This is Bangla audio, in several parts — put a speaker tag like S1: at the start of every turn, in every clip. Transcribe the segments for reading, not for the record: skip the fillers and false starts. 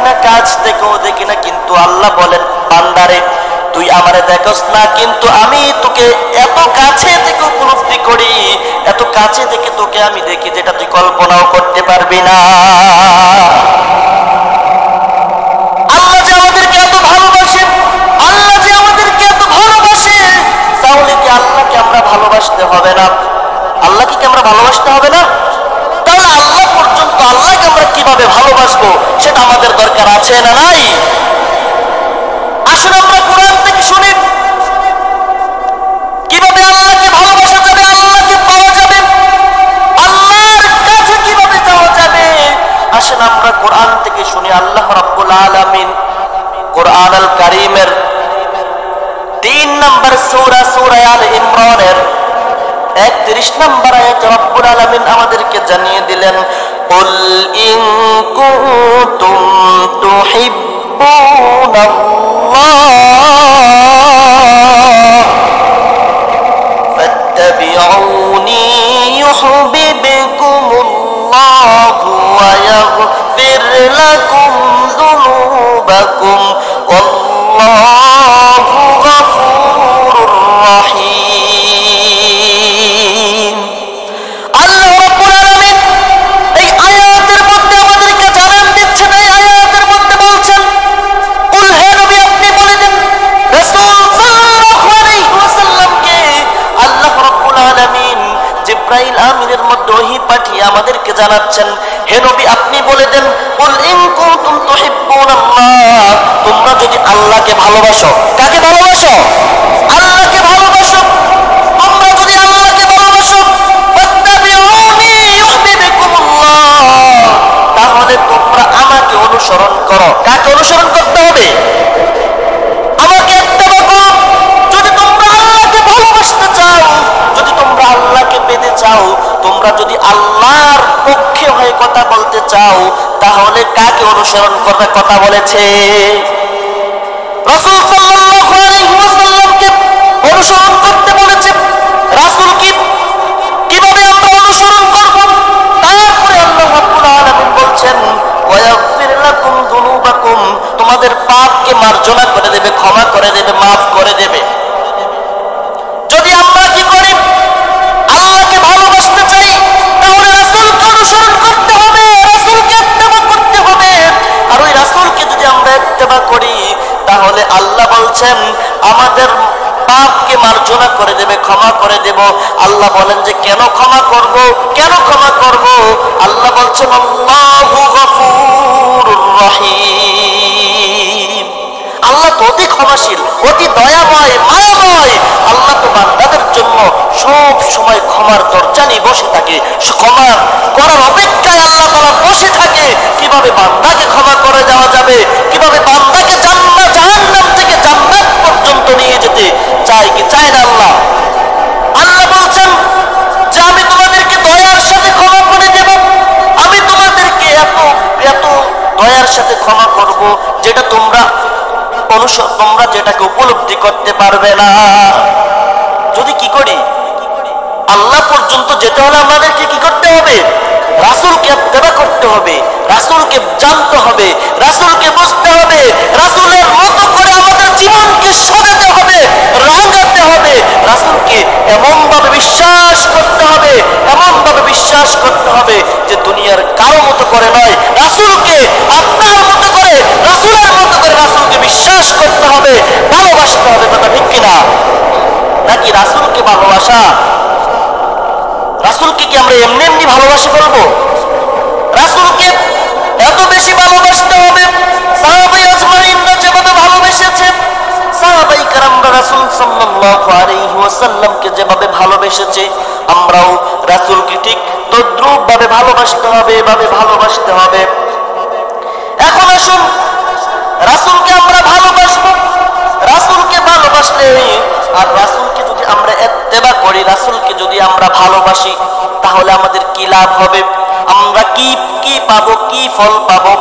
S1: না, কাছ থেকেও দেখি না, কিন্তু আল্লাহ বলেন বান্দারে তুই আমারে দেখোস না, কিন্তু আমি তোকে এত কাছে থেকে উপলব্ধি করি, এত কাছে থেকে তোকে আমি দেখি যেটা তুই কল্পনাও করতে পারবি না। আল্লাহ যে আমাদেরকে এত ভালোবাসে, আল্লাহ যে আমাদেরকে এত ভালোবাসে, তাহলে কি আল্লাহকে আমরা ভালোবাসতে হবে না? আল্লাহকে কি আমরা ভালোবাসতে হবে না? তাহলে আল্লাহ পর্যন্ত আল্লাহকে আমরা কিভাবে ভালোবাসবো সেটা আমাদের দরকার আছে না নাই? আসলে আমরা কোরআন থেকে শুনি কিভাবে আল্লাহকে ভালোবাসা যাবে, আল্লাহকে পাওয়া যাবে, আল্লাহর কাছে কিভাবে যাওয়া যাবে। আসেন আমরা কোরআন থেকে শুনি। আল্লাহ রাব্বুল আলামিন কোরআন আল কারীমের 3 নম্বর সূরা, সূরা আল ইমরানের 31 নম্বর আয়াতে রব্বুল আলামিন আমাদেরকে জানিয়ে দিলেন, কুল ইন কুনতুম তুহিব্বুনাল্লাহ ফাত্তাবিউনি ইউহিব্বুকুমুল্লাহু ওয়া ইয়াগফির লাকুম যুনুবাকুম ওয়াল্লাহু গফুরুর রহিম। আল্লাহ রাব্বুল আলামিন এই আয়াতের মধ্যে আমাদেরকে জানান দিচ্ছেন, এই আয়াতের মধ্যে বলছেন, কুল হে নবী আপনি বলে দেন, রাসূল সাল্লাল্লাহু আলাইহি ওয়াসাল্লামকে আল্লাহ রাব্বুল আলামিন জিবরাইল আমিনের মধ্যে ওহী পাঠিয়ে আমাদেরকে জানাচ্ছেন, হে নবী আপনি বলে দেন, কুল ইন কুনতুম তুহিব্বুনাল্লাহ, তোমরা যদি আল্লাহকে ভালোবাসো, কাকে ভালোবাসো? আল্লাহকে ভালোবাসো। তোমরা যদি আল্লাহকে ভালোবাসো, ফাত্তাবিউনি ইউহিব্বুকুমুল্লাহ, তাহলে তোমরা আমাকে অনুসরণ করো। কাকে অনুসরণ করতে হবে? আমাকে ইত্তেবা করো। যদি তোমরা আল্লাহকে ভালোবাসতে চাও, যদি তোমরা আল্লাহকে পেতে চাও, তোমরা যদি আল্লাহর পক্ষে হয়ে কথা বলতে চাও, তাহলে কাকে অনুসরণ করার কথা বলেছে? রাসূল সাল্লাল্লাহু আলাইহি ওয়াসাল্লামকে অনুসরণ করতে বলেছে। রাসূলকে কিভাবে আমরা অনুসরণ করব? তারপরে আল্লাহ রাব্বুল আলামিন বলছেন, ওয়া ইয়াগফির লাকুম যুনুবাকুম, তোমাদের পাপকে মার্জনা করে দেবে, ক্ষমা করে দেবে, মাফ করে দেবে। যদি আমরা কি করি? আল্লাহকে ভালোবাসতে চাই, তাহলে রাসূলকে অনুসরণ করতে হবে, রাসূলকে ইত্তেবা করতে হবে। আর ওই রাসূলকে যদি আমরা ইত্তেবা করি, তাহলে আল্লাহ বলছেন আমাদের পাপকে মার্জনা করে দেবে, ক্ষমা করে দেব। আল্লাহ বলেন যে কেন ক্ষমা করব, কেন ক্ষমা করব? আল্লাহ বলছেন আল্লাহু গফুরুর রহিম, আল্লাহ তো অতি ক্ষমাশীল, অতি দয়াময়, মায়াময়। আল্লাহ তো বান্দাদের জন্য সব সময় ক্ষমার দরজা নিয়ে বসে থাকে, ক্ষমা করার অপেক্ষায় আল্লাহ তাআলা বসে থাকে। কিভাবে বান্দাকে ক্ষমা করে দেওয়া যাবে, কিভাবে বান্দাকে জাহান্নাম থেকে জান্নাত পর্যন্ত নিয়ে যেতে চায় কি চায় না আল্লাহ? আল্লাহ বলছেন যে আমি তোমাদেরকে দয়ার সাথে ক্ষমা করে দেব, আমি তোমাদেরকে এত এত দয়ার সাথে ক্ষমা করব যেটা তোমরা যেটাকে উপলব্ধি করতে পারবে না। যদি কি করি? আল্লাহ পর্যন্ত যেতে হলে আমাদেরকে কি করতে হবে? রাসূলকে ইত্তেবা করতে হবে, রাসূলকে জানতে হবে, রাসূলকে বুঝতে হবে, রাসূলের মতো করে আমাদের জীবনকে সাজাতে হবে, রাঙাতে হবে। রাসূলকে এমনভাবে বিশ্বাস করতে হবে, এমনভাবে বিশ্বাস করতে হবে যে দুনিয়ার কারো মতো করে নয়, রাসূলকে আপনার মতো করে, রাসূলের মতো করে রাসূলকে বিশ্বাস করতে হবে, ভালোবাসতে হবে। কথা ঠিক কিনা? নাকি রাসূলকে ভালোবাসা, রাসূলকে কি আমরা এমনি এমনি ভালোবাসে ফেলবো? রাসূলকে এত বেশি ভালোবাসতে হবে, সাহাবায়ে আজমাইনরা যেভাবে ভালোবেসেছে, সাহাবায়ে কেরামরা রাসূল সাল্লাল্লাহু আলাইহি ওয়াসাল্লামকে যেভাবে ভালোবেসেছে, আমরাও রাসূলকে ঠিক তদ্রূপ ভাবে ভালোবাসতে হবে, এভাবে ভালোবাসতে হবে। এখন আসুন, রাসূলকে আমরা ভালোবাসবো, রাসূলকে ভালোবাসলে আর রাসূলকে যদি আমরা ইত্তেবা করি, রাসূলকে যদি আমরা ভালোবাসি, তাহলে আমাদের কি লাভ হবে? আমরা কি কি পাবো, কি ফল পাবো?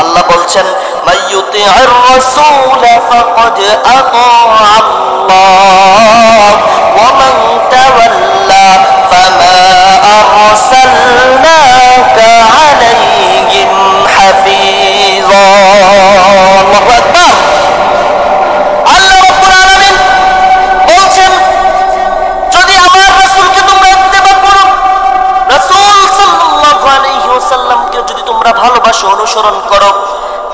S1: আল্লাহ বলছেন মাইয়ুতি'আর রাসূল ফাকাদ আতা'আল্লাহ ওয়া মান তাওয়াল্লা ফামা আরসালনাকা আলাইহিম হাফিযা। অনুসরণ করো।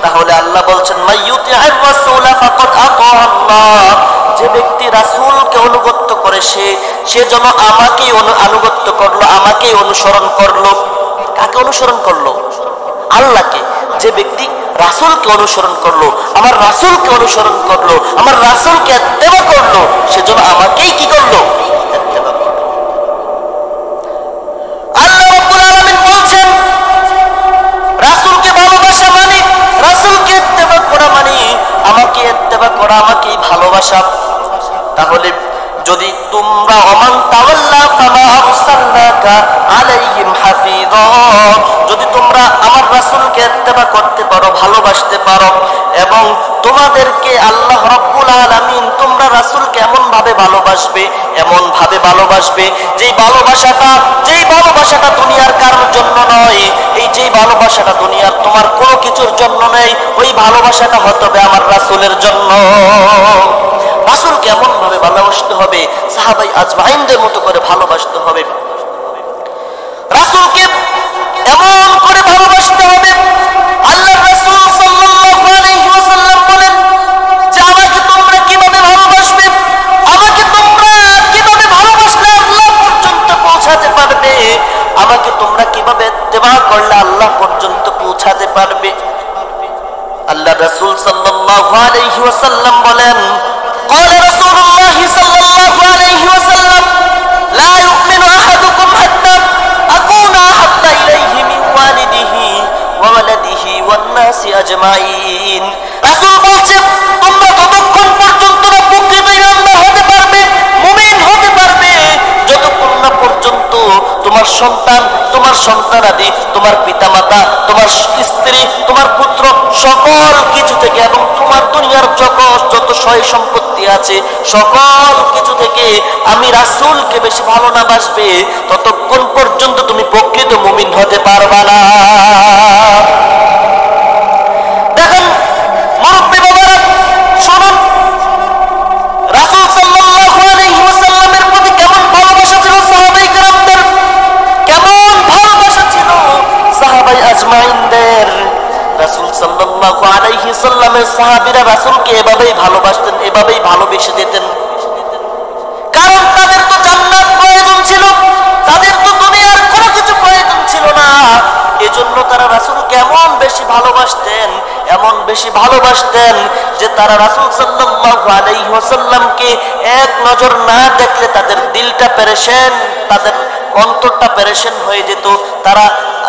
S1: তাহলে আল্লাহ বলছেন মাইয়ুতি'আর রাসূলা ফাকাদ আতা আল্লাহ, যে ব্যক্তি রাসূলকে অনুগত করে সে যেন আমাকেই আনুগত্য করলো, আমাকেই অনুসরণ করলো। কাকে অনুসরণ করলো? আল্লাহকে। যে ব্যক্তি রাসূলকে অনুসরণ করলো, আমার রাসূলকে অনুসরণ করলো, আমার রাসূলকে ইত্তেবা করলো, সে যেন আমাকেই কি করলো? ইত্তেবা করলো। আল্লাহ রাব্বুল আলামিন বলছেন রাসূলকে ভালোবাসা মানে, রাসূলকে ইত্তেবা করা মানে আমাকে ইত্তেবা করা, আমাকেই ভালোবাসা। তাহলে যদি তোমরা ওমান তাওয়াল্লা ফামা আরসালনাকা আলাইহিম হাফিযা, যদি তোমরা আমার রাসূলকে ইত্তেবা করতে পারো, ভালোবাসতে পারো, এবং তোমাদেরকে আল্লাহ রাব্বুল আলামিন তোমরা রাসূলকে এমন ভাবে ভালোবাসবে যেই ভালোবাসাটা দুনিয়ার কারোর জন্য নয়, এই যেই ভালোবাসাটা দুনিয়ার তোমার কোনো কিছুর জন্য নেই, ওই ভালোবাসাটা হতে হবে আমার রাসূলের জন্য। রাসূলকে এমন ভাবে ভালোবাসতে হবে, সাহাবায়ে আজমাইনদের মতো করে ভালোবাসতে হবে। রাসূলকে এমন করে ভালোবাসতে হবে, আল্লাহর রাসূল সাল্লাল্লাহু আলাইহি ওয়াসাল্লাম বলেন যে আমাকে তোমরা কিভাবে ভালোবাসবে, আমাকে তোমরা কিভাবে ভালোবাসলে আল্লাহ পর্যন্ত পৌঁছাতে পারবে, আমাকে তোমরা কিভাবে ইত্তেবা করলে আল্লাহ পর্যন্ত পৌঁছাতে পারবে। আল্লাহর রাসূল সাল্লাল্লাহু আলাইহি ওয়াসাল্লাম বলেন قال رسول الله صلى الله عليه وسلم لا يؤمن أحدكم حتى أكون أحب إليه من والده وولده والناس أجمعين। রাসূল বলেন তোমরা ততক্ষণ পর্যন্ত না প্রকৃত ঈমানদার হতে পারবে, মুমিন হতে পারবে, যতক্ষণ না পর্যন্ত তোমার সন্তান, তোমার সন্তানাদি, তোমার পিতামাতা, তোমার স্ত্রী, তোমার পুত্র, সকল কিছু থেকে এবং তোমার দুনিয়ার যত সয় সম্পত্তি আছে সকল কিছু থেকে আমি রাসূলকে বেশি ভালো না বাসবে, ততক্ষণ পর্যন্ত তুমি প্রকৃত মুমিন হতে পারবা না। দেখেন মুরব্বী বাবারা, শুনুন রাসূল সাল্লাল্লাহু আলাইহি ওয়াসাল্লামের প্রতি কেমন ভালোবাসা ছিল সাহাবায়ে কেরামদের, কেমন ভালোবাসা ছিল সাহাবায়ে আজমাইনদের। রাসূল সাল্লাল্লাহু আলাইহি সাল্লামের সাহাবীরা রাসূলকে এভাবেই ভালোবাসতেন, এভাবেই ভালোবেসে দিতেন। কারণ তাদের তো জান্নাত প্রয়োজন ছিল, তাদের তো দুনিয়ার কোনো কিছু প্রয়োজন ছিল না। এজন্য তারা রাসূলকে এমন বেশি ভালোবাসতেন যে তারা রাসূল সাল্লাল্লাহু আলাইহি ওয়াসাল্লামকে এক নজর না দেখলে তাদের দিলটা পেরেশান, তাদের অন্তরটা পেরেশান হয়ে যেত। তারা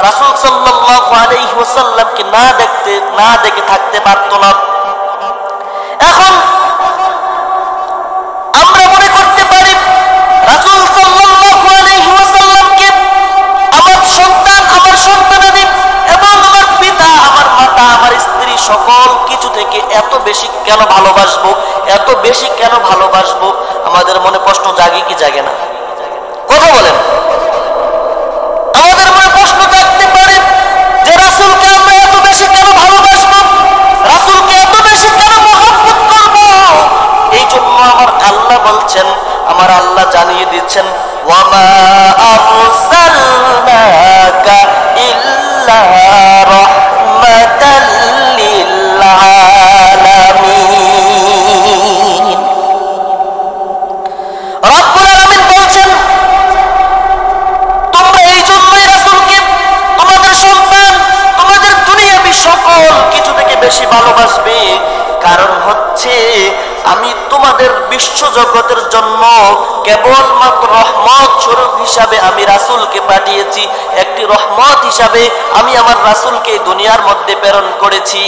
S1: রাসূল সাল্লাল্লাহু আলাইহি ওয়াসাল্লামকে না দেখে থাকতে পারত না। এখন আমরা মনে করতে পারি রাসূল সাল্লাল্লাহু আলাইহি ওয়াসাল্লামকে আমার সন্তান, আমার সন্তানাদি এবং আমার পিতা, আমার মাতা, আমার স্ত্রী সকল কিছু থেকে এত বেশি কেন ভালোবাসবো, এত বেশি কেন ভালোবাসবো? আমাদের মনে প্রশ্ন জাগে কি জাগে না? কথা বলেন। আমাদের মনে প্রশ্ন জাগতে পারে যে রাসূলকে আমরা এত বেশি কেন ভালোবাসবো, রাসূলকে এত বেশি কেন মহব্বত করব? এই জন্য আমার আল্লাহ বলছেন, আমার আল্লাহ জানিয়ে দিচ্ছেন ওয়ামা আরসালনাকা ইল্লা রাহমাতাল লিল আলামিন। রব্বুল আলামিন বলছেন তোমরা এই জন্যই রাসূলকে তোমাদের সন্তান, তোমাদের দুনিয়াবি সকল কিছু থেকে বেশি ভালোবাসবে, কারণ হচ্ছে আমি তোমাদের বিশ্ব জগতের জন্য কেবলমাত্র রহমত স্বরূপ হিসাবে আমি রাসূলকে পাঠিয়েছি, একটি রহমত হিসাবে আমি আমার রাসূলকে দুনিয়ার মধ্যে প্রেরণ করেছি।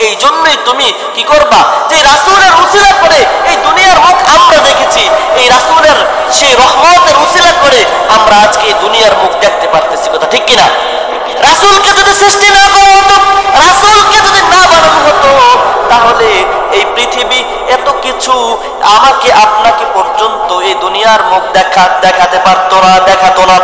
S1: এই জন্যই তুমি কি করবা, যে রাসূলের উসিলা করে এই দুনিয়ার মুখ আমরা দেখেছি, এই রাসূলের সেই রহমতের উসিলা করে আমরা আজকে এই দুনিয়ার মুখ দেখতে পারতেছি। কথা ঠিক কিনা? রাসূলকে যদি সৃষ্টি না করা হতো, রাসূলকে যদি না বানানো হতো, তাহলে এই পৃথিবী এত কিছু আমাকে আপনাকে পর্যন্ত এই দুনিয়ার মুখ দেখাতে পারতো না, দেখাতো না।